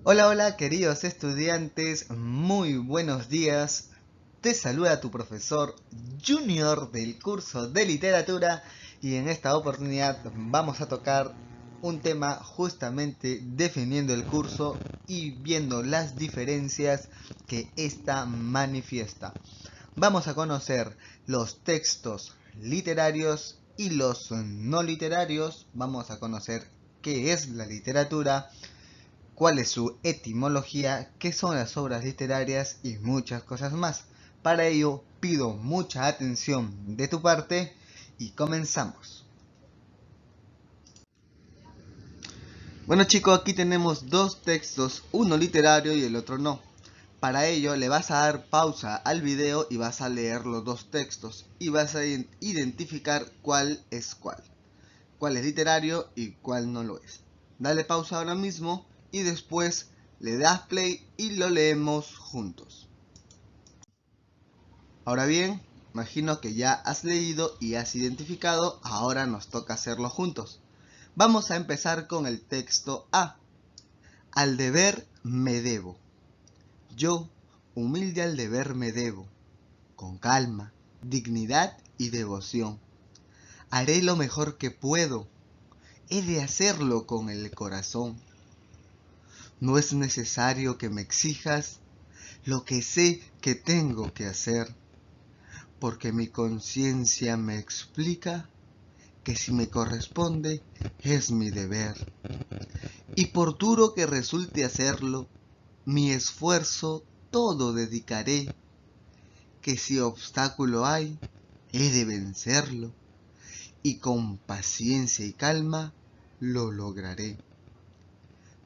Hola, hola queridos estudiantes, muy buenos días. Te saluda tu profesor Junior del curso de literatura y en esta oportunidad vamos a tocar un tema justamente definiendo el curso y viendo las diferencias que ésta manifiesta. Vamos a conocer los textos literarios y los no literarios, vamos a conocer qué es la literatura, cuál es su etimología, qué son las obras literarias y muchas cosas más. Para ello pido mucha atención de tu parte y comenzamos. Bueno chicos, aquí tenemos dos textos, uno literario y el otro no. Para ello le vas a dar pausa al video y vas a leer los dos textos y vas a identificar cuál es literario y cuál no lo es. Dale pausa ahora mismo y después le das play y lo leemos juntos. Ahora bien, imagino que ya has leído y has identificado, ahora nos toca hacerlo juntos. Vamos a empezar con el texto A. Al deber me debo. Yo, humilde al deber me debo, con calma, dignidad y devoción. Haré lo mejor que puedo, he de hacerlo con el corazón. No es necesario que me exijas lo que sé que tengo que hacer, porque mi conciencia me explica que si me corresponde es mi deber. Y por duro que resulte hacerlo, mi esfuerzo todo dedicaré, que si obstáculo hay, he de vencerlo, y con paciencia y calma lo lograré.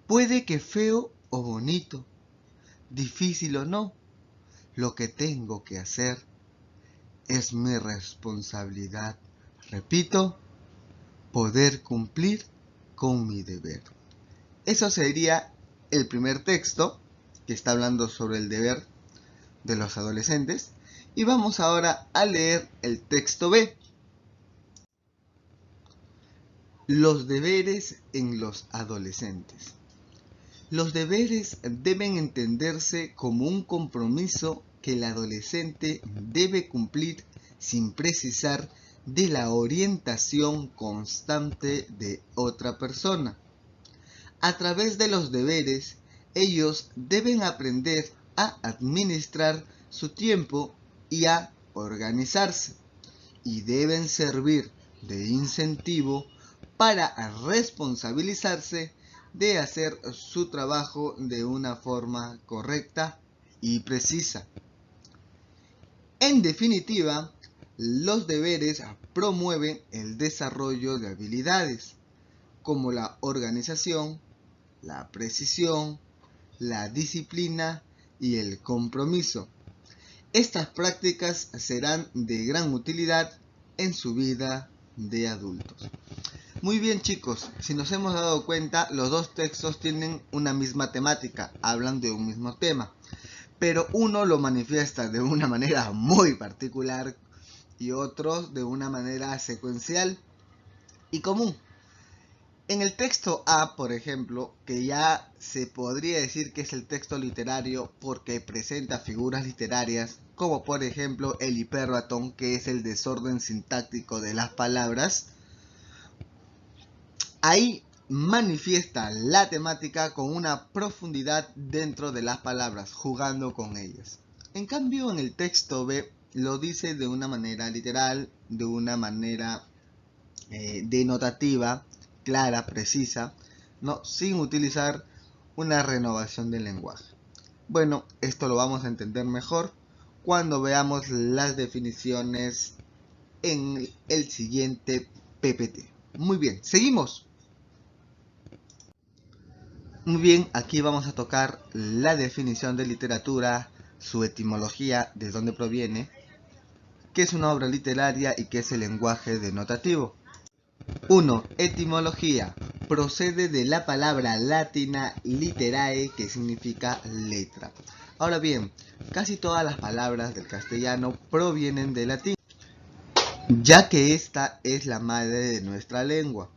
Puede que feo o bonito, difícil o no, lo que tengo que hacer es mi responsabilidad. Repito, poder cumplir con mi deber. Eso sería el primer texto que está hablando sobre el deber de los adolescentes. Y vamos ahora a leer el texto B. Los deberes en los adolescentes. Los deberes deben entenderse como un compromiso que el adolescente debe cumplir sin precisar de la orientación constante de otra persona. A través de los deberes, ellos deben aprender a administrar su tiempo y a organizarse, y deben servir de incentivo para responsabilizarse de hacer su trabajo de una forma correcta y precisa. En definitiva, los deberes promueven el desarrollo de habilidades como la organización, la precisión, la disciplina y el compromiso. Estas prácticas serán de gran utilidad en su vida de adultos. Muy bien chicos, si nos hemos dado cuenta, los dos textos tienen una misma temática, hablan de un mismo tema, pero uno lo manifiesta de una manera muy particular y otro de una manera secuencial y común. En el texto A, por ejemplo, que ya se podría decir que es el texto literario porque presenta figuras literarias, como por ejemplo el hiperbatón, que es el desorden sintáctico de las palabras, ahí manifiesta la temática con una profundidad dentro de las palabras, jugando con ellas. En cambio, en el texto B lo dice de una manera literal, de una manera denotativa, clara, precisa, ¿no? Sin utilizar una renovación del lenguaje. Bueno, esto lo vamos a entender mejor cuando veamos las definiciones en el siguiente PPT. Muy bien, seguimos. Muy bien, aquí vamos a tocar la definición de literatura, su etimología, de dónde proviene, qué es una obra literaria y qué es el lenguaje denotativo. 1. Etimología. Procede de la palabra latina literae, que significa letra. Ahora bien, casi todas las palabras del castellano provienen del latín, ya que esta es la madre de nuestra lengua.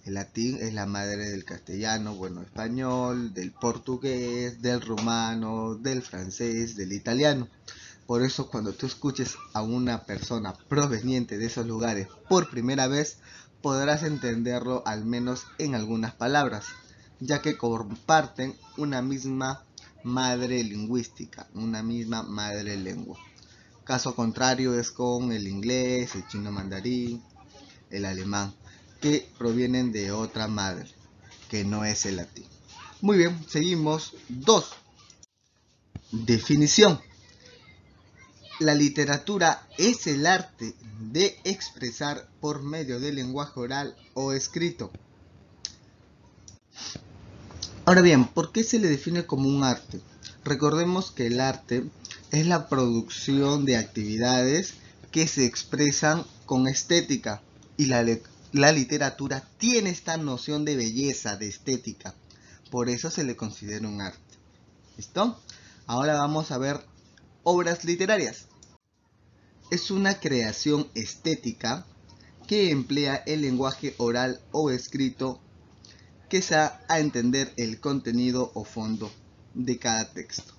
El latín es la madre del castellano, bueno, español, del portugués, del rumano, del francés, del italiano. Por eso cuando tú escuches a una persona proveniente de esos lugares por primera vez, podrás entenderlo al menos en algunas palabras, ya que comparten una misma madre lingüística, una misma madre lengua. Caso contrario es con el inglés, el chino mandarín, el alemán, que provienen de otra madre, que no es el latín. Muy bien, seguimos. 2. Definición. La literatura es el arte de expresar por medio del lenguaje oral o escrito. Ahora bien, ¿por qué se le define como un arte? Recordemos que el arte es la producción de actividades que se expresan con estética y la literatura tiene esta noción de belleza, de estética. Por eso se le considera un arte. ¿Listo? Ahora vamos a ver obras literarias. Es una creación estética que emplea el lenguaje oral o escrito que da a entender el contenido o fondo de cada texto.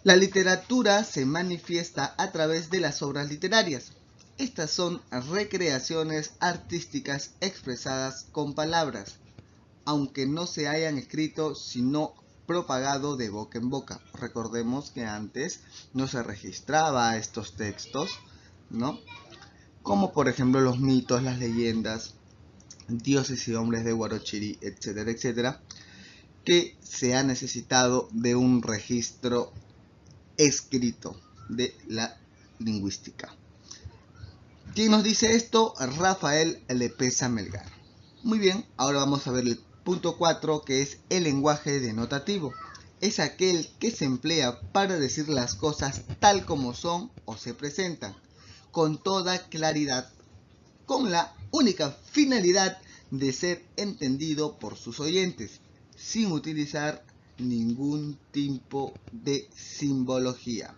La literatura se manifiesta a través de las obras literarias. Estas son recreaciones artísticas expresadas con palabras, aunque no se hayan escrito sino propagado de boca en boca. Recordemos que antes no se registraba estos textos, ¿no? Como por ejemplo los mitos, las leyendas, dioses y hombres de Huarochirí, etcétera, etcétera, que se ha necesitado de un registro escrito de la lingüística. ¿Quién nos dice esto? Rafael Lepesa Melgar. Muy bien, ahora vamos a ver el punto 4, que es el lenguaje denotativo. Es aquel que se emplea para decir las cosas tal como son o se presentan, con toda claridad, con la única finalidad de ser entendido por sus oyentes, sin utilizar ningún tipo de simbología.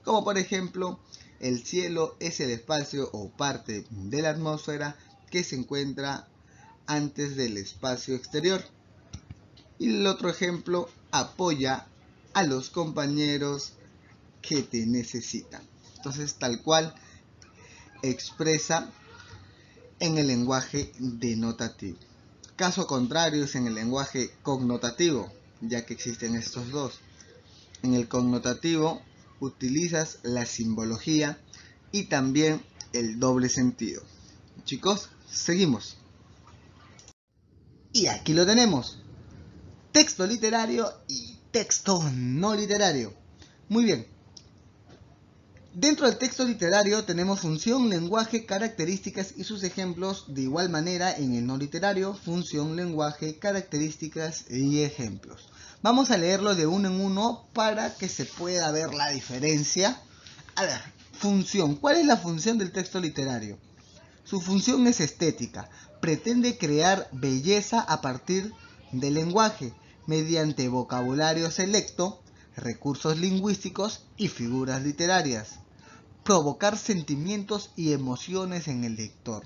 Como por ejemplo, el cielo es el espacio o parte de la atmósfera que se encuentra antes del espacio exterior. Y el otro ejemplo, apoya a los compañeros que te necesitan. Entonces, tal cual expresa en el lenguaje denotativo. Caso contrario es en el lenguaje connotativo, ya que existen estos dos. En el connotativo utilizas la simbología y también el doble sentido. Chicos, seguimos. Y aquí lo tenemos. Texto literario y texto no literario. Muy bien. Dentro del texto literario tenemos función, lenguaje, características y sus ejemplos. De igual manera en el no literario, función, lenguaje, características y ejemplos. Vamos a leerlo de uno en uno para que se pueda ver la diferencia. A ver, función. ¿Cuál es la función del texto literario? Su función es estética. Pretende crear belleza a partir del lenguaje, mediante vocabulario selecto, recursos lingüísticos y figuras literarias. Provocar sentimientos y emociones en el lector.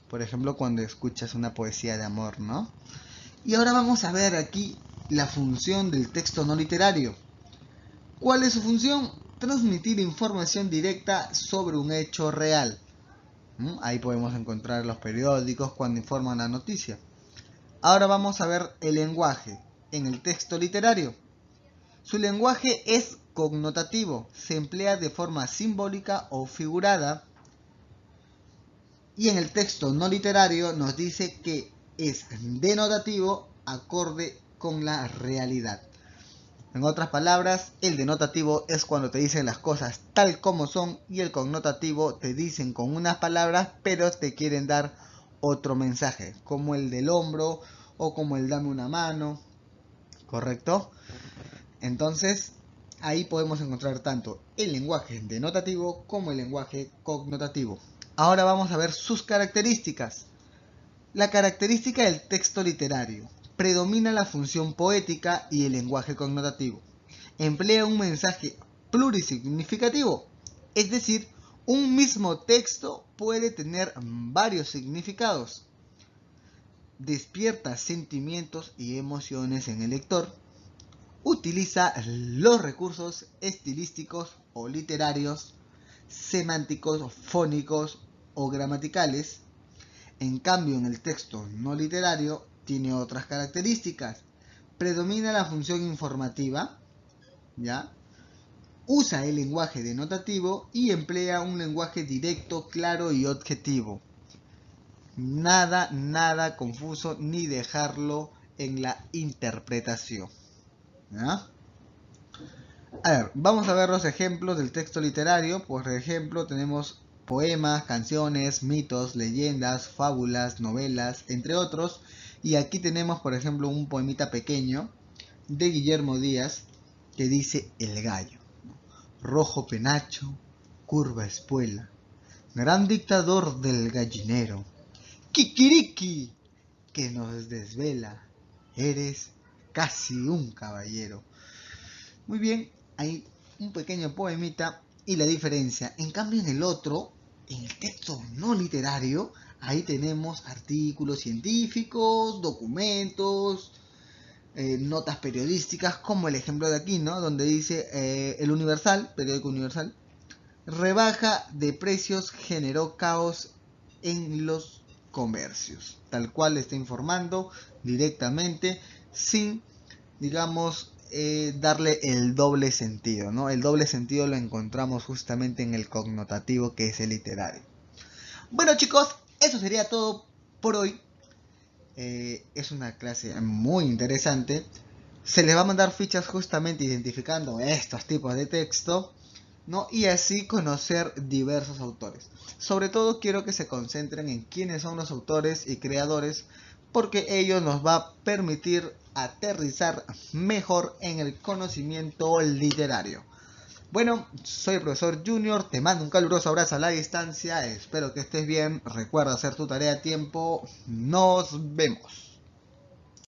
Por ejemplo, cuando escuchas una poesía de amor, ¿no? Y ahora vamos a ver aquí la función del texto no literario. ¿Cuál es su función? Transmitir información directa sobre un hecho real. Ahí podemos encontrar los periódicos cuando informan la noticia. Ahora vamos a ver el lenguaje en el texto literario. Su lenguaje es connotativo, se emplea de forma simbólica o figurada, y en el texto no literario nos dice que es denotativo acorde con la realidad. En otras palabras, el denotativo es cuando te dicen las cosas tal como son, y el connotativo te dicen con unas palabras pero te quieren dar otro mensaje, como el del hombro o como el dame una mano, ¿correcto? Entonces, ahí podemos encontrar tanto el lenguaje denotativo como el lenguaje connotativo. Ahora vamos a ver sus características. La característica del texto literario. Predomina la función poética y el lenguaje connotativo. Emplea un mensaje plurisignificativo, es decir, un mismo texto puede tener varios significados. despierta sentimientos y emociones en el lector, utiliza los recursos estilísticos o literarios, semánticos, fónicos o gramaticales. En cambio, en el texto no literario tiene otras características. Predomina la función informativa, ¿ya? Usa el lenguaje denotativo y emplea un lenguaje directo, claro y objetivo. Nada confuso ni dejarlo en la interpretación, ¿ya? A ver, vamos a ver los ejemplos del texto literario. Por ejemplo, tenemos poemas, canciones, mitos, leyendas, fábulas, novelas, entre otros. Y aquí tenemos, por ejemplo, un poemita pequeño de Guillermo Díaz que dice El gallo. Rojo penacho, curva espuela, gran dictador del gallinero. Kikiriki, que nos desvela, eres casi un caballero. Muy bien, hay un pequeño poemita y la diferencia. En cambio, en el otro, en el texto no literario, ahí tenemos artículos científicos, documentos, notas periodísticas, como el ejemplo de aquí, ¿no? Donde dice el Universal, periódico Universal, rebaja de precios generó caos en los comercios. Tal cual está informando directamente sin, digamos, darle el doble sentido, ¿no? El doble sentido lo encontramos justamente en el connotativo, que es el literario. Bueno, chicos, eso sería todo por hoy. Es una clase muy interesante. Se les va a mandar fichas justamente identificando estos tipos de texto, ¿no? Y así conocer diversos autores. Sobre todo quiero que se concentren en quiénes son los autores y creadores, porque ello nos va a permitir aterrizar mejor en el conocimiento literario. Bueno, soy el profesor Junior, te mando un caluroso abrazo a la distancia, espero que estés bien, recuerda hacer tu tarea a tiempo, nos vemos.